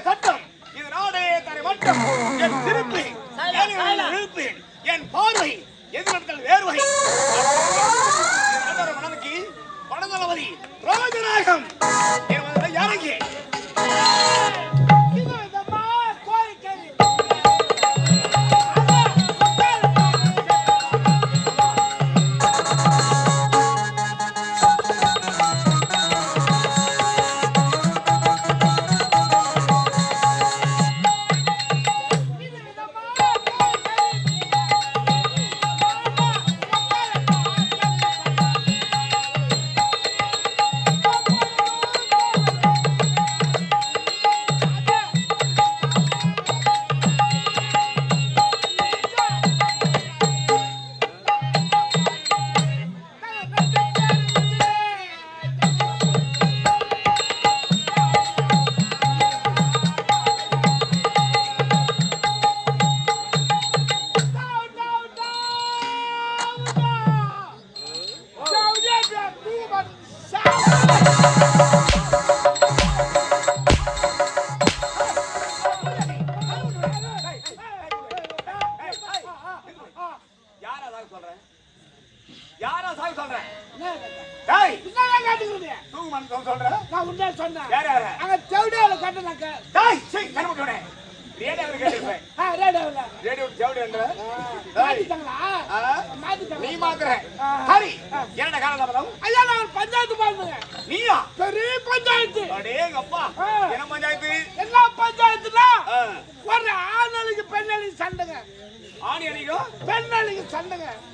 சட்டம் இது நாடே தரை மட்டும் என் திருப்பி இழுப்பு என் பார்வை எதிர்த்தல் வேர்வை மனதுக்கு பணதளபதி ராஜநாயகம் இறங்கி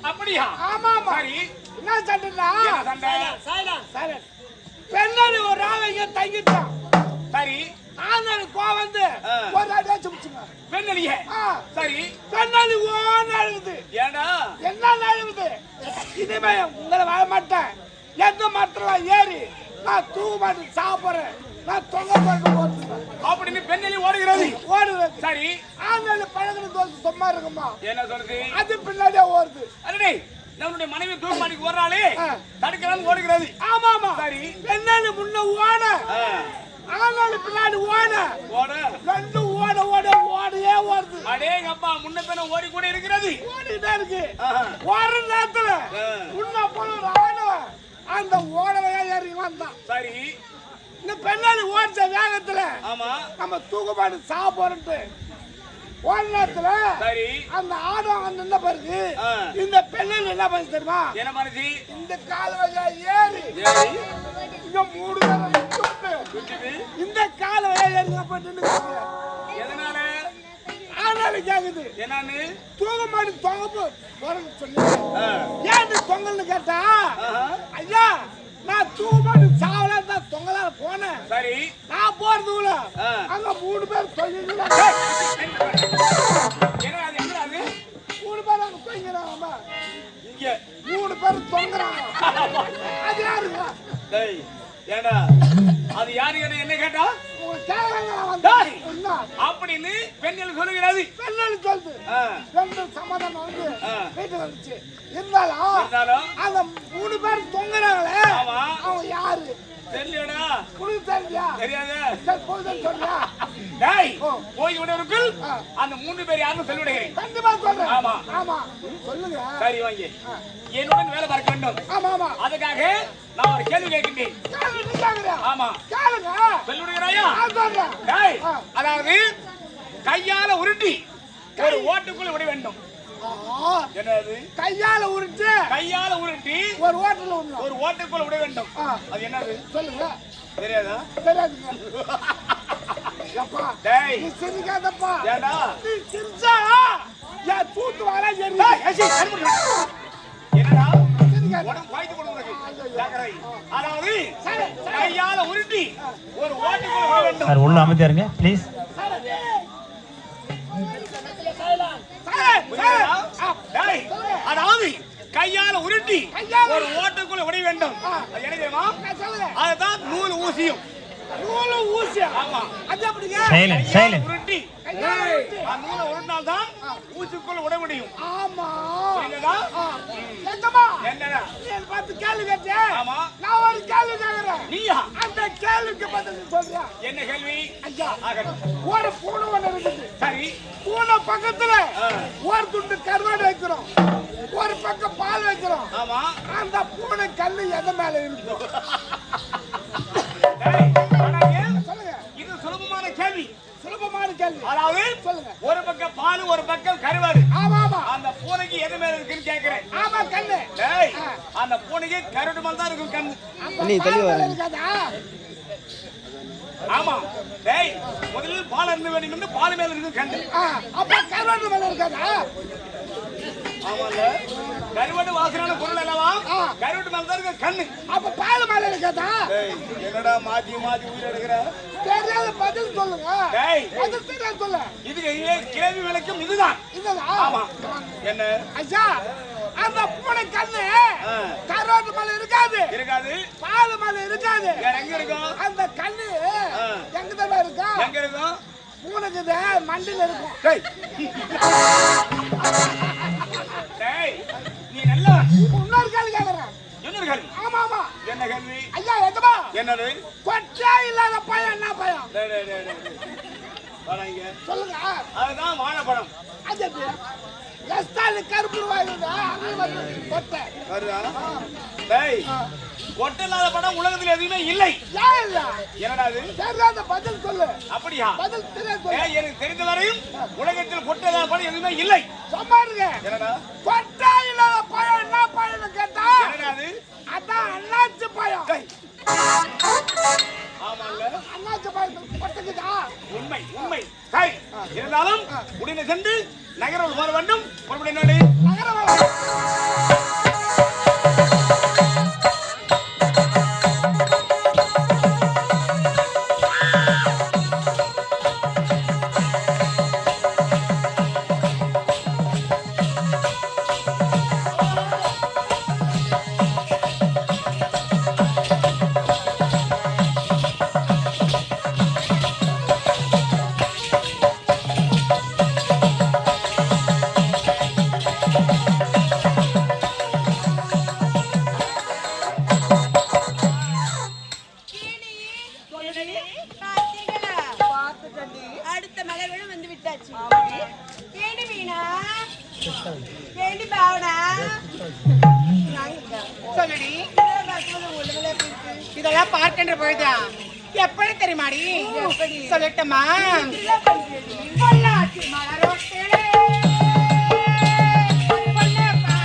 அப்படியா? ஆமா ஆமா. சரி என்ன சண்டைடா? சண்டை. பெண்ணாளி ஒரு ஆளைங்க தங்கிட்டான். சரி ஆனால கோவம் வந்து ஒரு அடி சும்சுங்க. பெண்ணாளியே. சரி பெண்ணாளி ஓன அழுது. ஏண்டா? என்ன அழுது? இனிமே உங்களை வாழ மாட்டேன். எந்த மரத்துல ஏறி நான் தூங்க மாட்டேன் சாப்பிடுறேன். நான் தொங்க போட்டு ஓடுறேன். அப்படின்னு பெண்ணாளி ஓடுகிறது. சரி ஆனால பழகுன தோசை சும்மா இருக்குமா? என்ன சொல்றது? அது பின்னாடியே ஓடுது. அடடே நம்முடைய மனைவி தூக்க மாட்டிக்கு ஓடுறாளே தடுக்கலாம் ஓடுகிறது. ஆமா ஆமா. சரி பெண்ணாளி முன்ன ஓட ஆனால பின்னாடி ஓட ரெண்டு ஓட ஓடையே ஓடுது. அடேங்கப்பா முன்ன பின்ன ஓடி கூட இருக்கிறது. ஓடிட்டே இருக்கு. ஓடுற நேரத்துல முன்ன போன ஆனவன் அந்த ஓடவையா ஏறி வந்தான். சரி இந்த பெண்ணாளி ஓடிச்ச வேகத்துல ஆமா நம்ம தூக்க மாட்டு சாப்பிட்டு ஓடுனத்துல சரி அந்த ஆடம் அங்க நின்ன பிறகு இந்த பெண்ணாளி என்ன பண்ணி தெரியுமா? என்ன பண்ணுச்சு? இந்த காலவையா ஏறி இங்க மூடு இந்த காலவையா ஏறி போயிட்டு எதனால ஆனால கேக்குது என்னன்னு தூக்க மாட்டு தொங்க போறேன்னு சொல்லி ஏன் தொங்கல்னு கேட்டா ஐயா நான் தூமாட்டு சாவல தான் தொங்கலால போனேன். சரி நான் போறதுல அங்க மூணு பேர் தொங்கிங்க. என்ன அது என்ன அது? மூணு பேர் அங்க தொங்கிறாங்க. இங்க மூணு பேர் தொங்குறாங்க. அது யாருங்க? டேய் ஏண்டா அது யாரு என்ன கேட்டா? அப்படின்னு பெண்கள் சொல்லுகிறது. பெண்கள் சொல்லுது ரெண்டு சமாதானம் வந்து வீட்டுக்கு வந்துச்சு. இருந்தாலும் அந்த மூணு பேர் தொங்குறாங்களே அவங்க யாரு தெரியலடா? புரியுது தெரியலையா? தெரியாது. சொல்றியா? டேய் போய் விடுறதுக்குள் அந்த மூணு பேர் யாரும் சொல்லிவிடுகிறேன். கண்டிப்பா சொல்றேன். ஆமா ஆமா சொல்லுங்க. சரி வாங்க என்னுடன் வேலை பார்க்க வேண்டும். ஆமா ஆமா அதுக்காக நான் ஒரு கேள்வி கேட்கிறேன். ஆமா கேளுங்க. சொல்லிவிடுகிறாயா? டேய் அதாவது கையால உருட்டி ஒரு ஓட்டுக்குள்ள விட வேண்டும். என்னது? கையால உருட்டி ஒரு ஓட்டுக்குள்ள விட வேண்டும். அது என்னது சொல்லுங்க. தெரியாதா? தெரியாதுங்க. அப்பா டேய் நீ சிரிக்காதப்பா. ஏண்டா நீ சிரிச்சா யா தூத்து வாடா ஏறி. என்னடா சிரிக்காத உனக்கு வாய்த்து கொடுங்க. ஜாகரை அதாவது கையால உருட்டி ஒரு ஓட்டுக்குள்ள விட வேண்டும். சார் உள்ள அமைதியா இருங்க ப்ளீஸ். அதாவது கையால உருட்டி ஒரு ஓட்டுக்குள்ள விட வேண்டும். என்ன தெரியுமா? அதுதான் நூல் ஊசியும். நூல் ஊசி. ஆமா அது அப்படிங்க. சைலன்ட் உருட்டி நூலை உருட்டினால்தான் ஊசிக்குள்ள விட முடியும். ஆமா புரியுதா? என்னடா நீ பார்த்து கேள்வி கேட்டே. ஆமா நான் ஒரு கேள்வி கேக்குறேன். நீயா? அந்த கேள்விக்கு பதில் சொல்றியா? என்ன கேள்வி? ஐயா ஆகட்டும். ஒரு பூனை ஒண்ணு இருக்குது. சரி. பூனை பக்கத்துல ஒரு துண்டு கருவாடு வைக்கிறோம், ஒரு பக்கம் பால் வைக்கிறோம். ஆமா. அந்த பூனை கல்லு எது மேல இருக்கும்? சொல்லுங்க. இது சுலபமான கேள்வி. சுலபமான கேள்வி. அதாவது சொல்லுங்க. ஒரு பக்கம் பால் ஒரு பக்கம் கருவாடு. ஆமா ஆமா. அந்த பூனைக்கு எது மேல இருக்குன்னு கேக்குறேன். ஆமா கண்ணு. டேய் அந்த பூனைக்கு கருவாடு மேல தான் இருக்கும் கண்ணு. நீ தெளிவா இருக்காதா? ஆமா. டேய் முதல்ல பால் இருந்து வேண்டிட்டு பால் மேல இருக்கு கண்ணு. அப்ப கருவாடு மேல இருக்காதா? ஆமால. கருவாடு வாசனான பொருள் அல்லவா? கருவாடு மேல தான் இருக்கு கண்ணு. அப்ப பால் மேல இருக்காதா? டேய் என்னடா மாத்தி மாத்தி உயிர் எடுக்கற? தெரியாத பதில் சொல்லுங்க. டேய் பதில் தெரியாத சொல்லு. இதுக்கு கேள்வி விளக்கம் இதுதான். இதுதான். ஆமா. என்ன? ஐயா அந்த பூனை கண்ணு கருவாடு மேல இருக்காது. இருக்காது. பால் மேல இருக்காது. வேற எங்க இருக்கும்? அந்த கண்ணு எங்க தான் இருக்கும்? எங்க இருக்கும்? பூனைக்கு மண்டில இருக்கும். டேய் டேய் நீ நல்லவன். இன்னொரு கேள்வி கேக்குறேன். இன்னொரு கேள்வி. ஆமா ஆமா. என்ன கேள்வி? ஐயா எங்கப்பா? என்னது? கொட்டை இல்லாத பையன் என்ன பையன்? டேய் டேய் டேய் வாங்க சொல்லுங்க. அதுதான் வாழைப்பழம். அது எஸ்டால கருப்பு வாயிலுதா அது வந்து கொட்டை வருதா? டேய் கொட்டை இல்லாத படம் உலகத்துல எதுவுமே இல்லை. ஏன் இல்ல? என்னடா அது? தெரியாத பதில் சொல்லு. அப்படியா? பதில் தெரியாத சொல்லு. ஏய் எனக்கு தெரிந்த வரையும் உலகத்தில் கொட்டை இல்லாத படம் எதுவுமே இல்லை. சும்மா இருங்க. என்னடா? கொட்டை இல்லாத பையன் என்ன பையன் கேட்டா? என்னடா அது? அதான் அண்ணாச்சி பையன். ஆமால்ல. அண்ணாச்சி பையன் கொட்டைக்குதா? உண்மை உண்மை. சரி இருந்தாலும் உடனே சென்று நகரம் வர வேண்டும். மறுபடியும் என்னடி? நகரம் வர. அடுத்த மலர்களும் வந்து விட்டாச்சு. கேடி வீணா, கேடி பாவனா, சொல்லுடி. இதெல்லாம் பார்க்கின்ற பொழுதா எப்படி தெரியுமாடி? சொல்லட்டுமா? பொள்ளாச்சி மலரோட்டிலே மலரோட்டிலே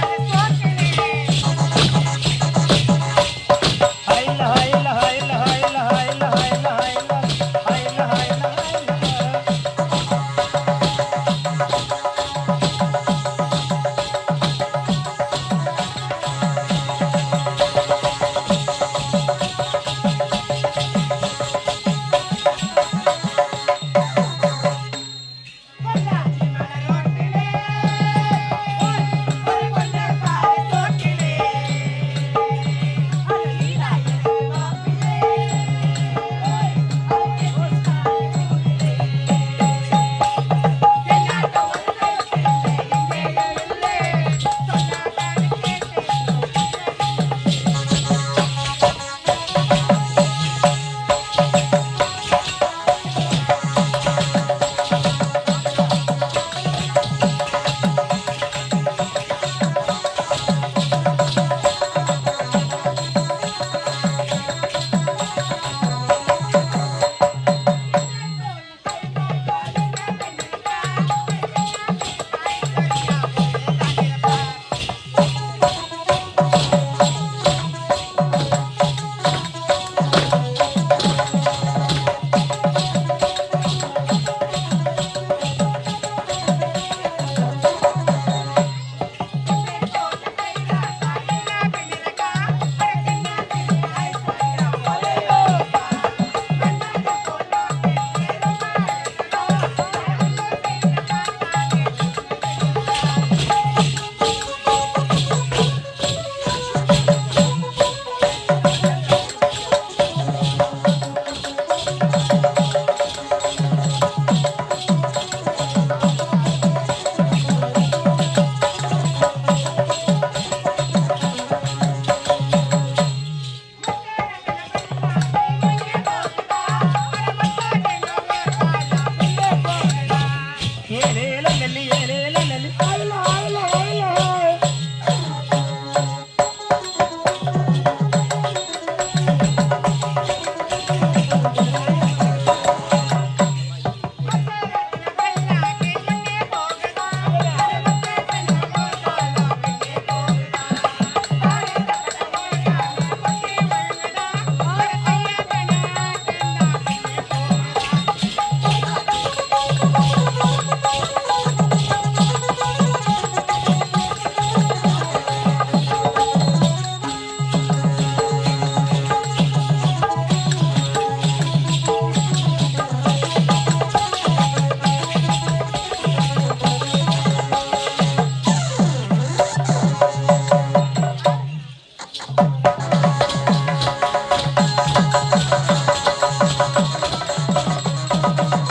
ஆ